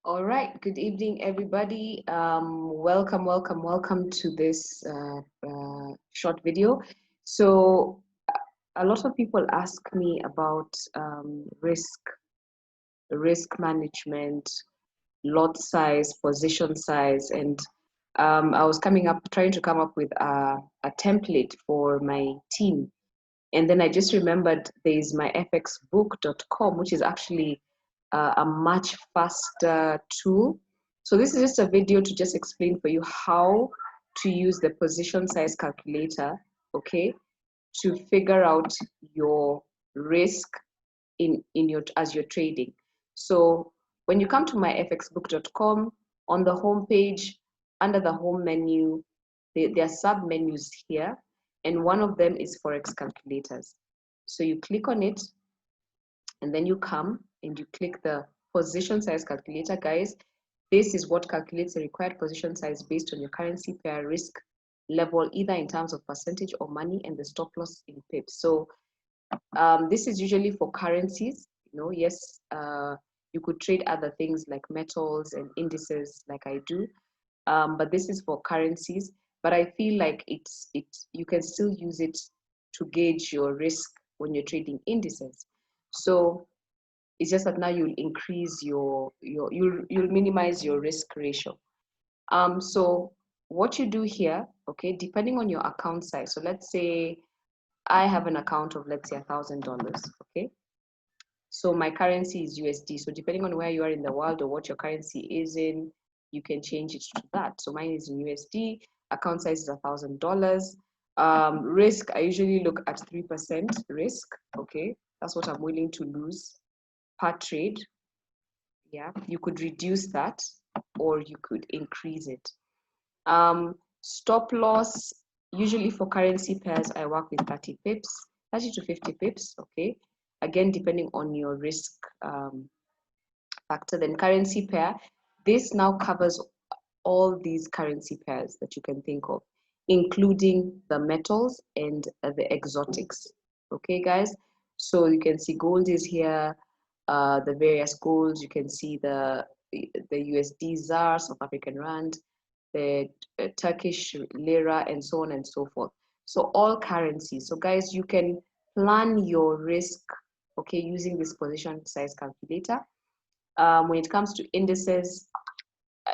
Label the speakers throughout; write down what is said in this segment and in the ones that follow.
Speaker 1: All right, good evening, everybody. Welcome to this short video. So, a lot of people ask me about risk management, lot size, position size, and I was trying to come up with a template for my team. And then I just remembered there's my fxbook.com, which is actually a much faster tool. So this is just a video to just explain for you how to use the position size calculator, okay, to figure out your risk as you're trading. So when you come to my fxbook.com, on the home page, under the home menu, there are sub menus here, and one of them is forex calculators. So you click on it, and then you come and you click the position size calculator. Guys, this is what calculates the required position size based on your currency pair risk level, either in terms of percentage or money, and the stop loss in pips. So this is usually for currencies. Yes, you could trade other things like metals and indices like I do, but this is for currencies. But I feel like you can still use it to gauge your risk when you're trading indices. So it's just that now you'll increase you'll minimize your risk ratio. So what you do here, okay, depending on your account size. So let's say I have an account of, let's say, $1,000, okay? So my currency is USD. So depending on where you are in the world or what your currency is in, you can change it to that. So mine is in USD. Account size is $1,000. Risk, I usually look at 3% risk, okay? That's what I'm willing to lose per trade. Yeah, you could reduce that or you could increase it. Stop loss, usually for currency pairs, I work with 30 pips, 30 to 50 pips, okay? Again, depending on your risk factor. Then currency pair, this now covers all these currency pairs that you can think of, including the metals and the exotics, okay, guys? So you can see gold is here, the various golds. You can see the USD ZAR, South African Rand, the Turkish lira, and so on and so forth. So all currencies. So guys, you can plan your risk, okay, using this position size calculator. When it comes to indices,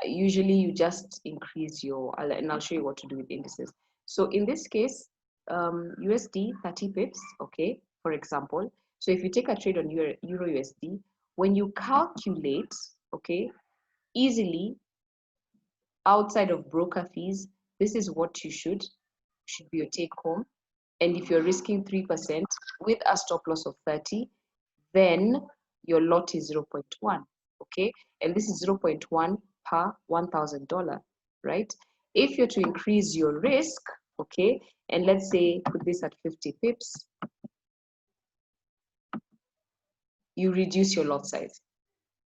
Speaker 1: usually you just increase and I'll show you what to do with indices. So in this case, USD 30 pips, okay, for example. So if you take a trade on Euro USD, when you calculate, okay, easily, outside of broker fees, this is what should be your take home. And if you're risking 3% with a stop loss of 30, then your lot is 0.1, okay? And this is 0.1 per $1,000, right? If you're to increase your risk, okay, and let's say put this at 50 pips, you reduce your lot size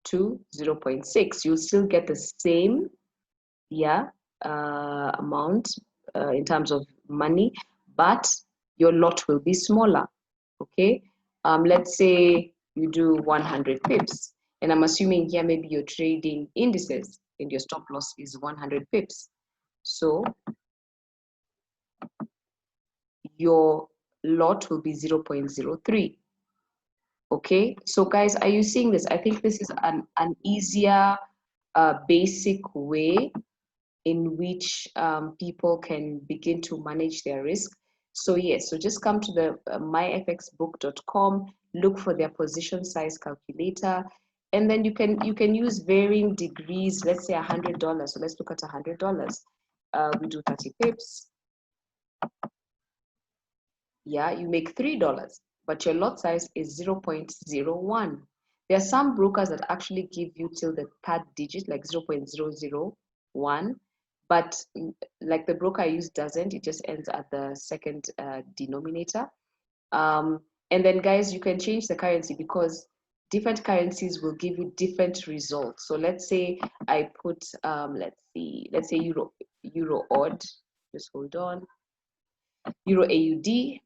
Speaker 1: to 0.6. You'll still get the same, amount in terms of money, but your lot will be smaller, okay? Let's say you do 100 pips, and I'm assuming here maybe you're trading indices and your stop loss is 100 pips. So your lot will be 0.03. Okay, so guys, are you seeing this? I think this is an easier, basic way in which people can begin to manage their risk. So yes, so just come to the myfxbook.com, look for their position size calculator, and then you can use varying degrees. Let's say $100. So let's look at $100. We do 30 pips. Yeah, you make $3, but your lot size is 0.01. There are some brokers that actually give you till the third digit, like 0.001, but like the broker I use doesn't. It just ends at the second denominator. And then guys, you can change the currency because different currencies will give you different results. So let's say I put, let's say Euro odd, just hold on, Euro AUD.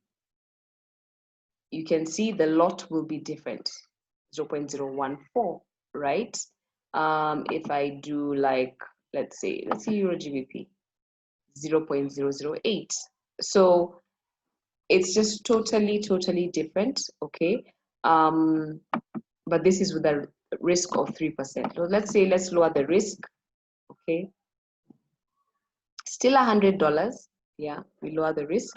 Speaker 1: You can see the lot will be different, 0.014, right? If I do like, let's say Euro GBP 0.008. So it's just totally different, okay? But this is with a risk of 3%. So let's lower the risk, okay? Still $100, yeah, we lower the risk,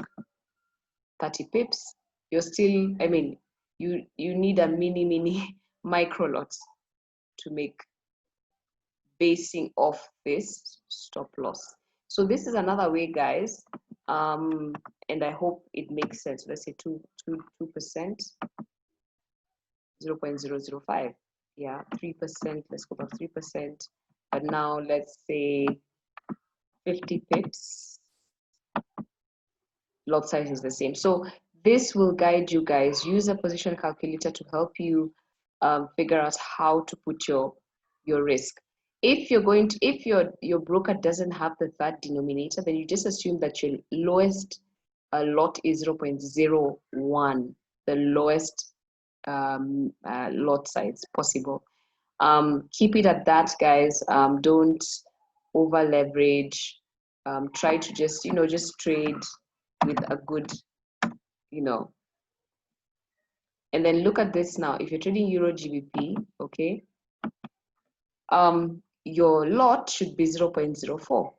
Speaker 1: 30 pips. You're still, I mean, you need a mini micro lot to make basing off this stop loss. So this is another way, guys, and I hope it makes sense. Let's say 2%, 0.005. Yeah, 3%. Let's go back 3%. But now let's say 50 pips. Lot size is the same. So this will guide you guys. Use a position calculator to help you figure out how to put your risk. If your broker doesn't have the third denominator, then you just assume that your lowest lot is 0.01, the lowest lot size possible. Keep it at that, guys. Don't over leverage. Try to just trade with a good, and then look at this now. If you're trading Euro GBP, okay, your lot should be 0.04.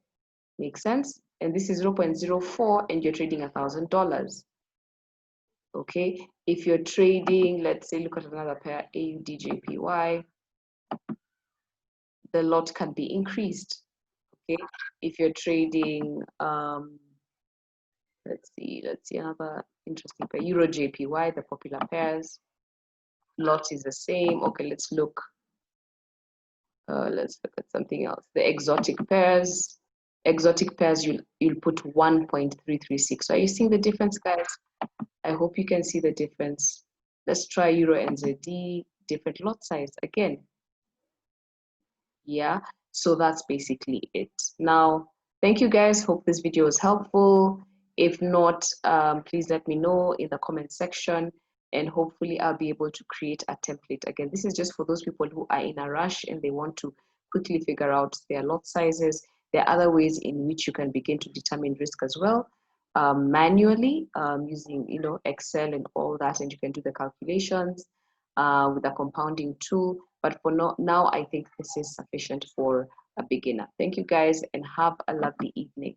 Speaker 1: Makes sense? And this is 0.04 and you're trading $1,000. Okay, if you're trading, let's say, look at another pair, AUDJPY, the lot can be increased. Okay, if you're trading, let's see another interesting pair, Euro JPY, the popular pairs, lot is the same. Okay, let's look at something else. The exotic pairs, you'll put 1.336. So are you seeing the difference, guys? I hope you can see the difference. Let's try Euro NZD, different lot size again. Yeah, so that's basically it. Now, thank you guys. Hope this video was helpful. If not, please let me know in the comment section, and hopefully I'll be able to create a template. Again, this is just for those people who are in a rush and they want to quickly figure out their lot sizes. There are other ways in which you can begin to determine risk as well, manually, using Excel and all that, and you can do the calculations with a compounding tool. But for now, I think this is sufficient for a beginner. Thank you guys and have a lovely evening.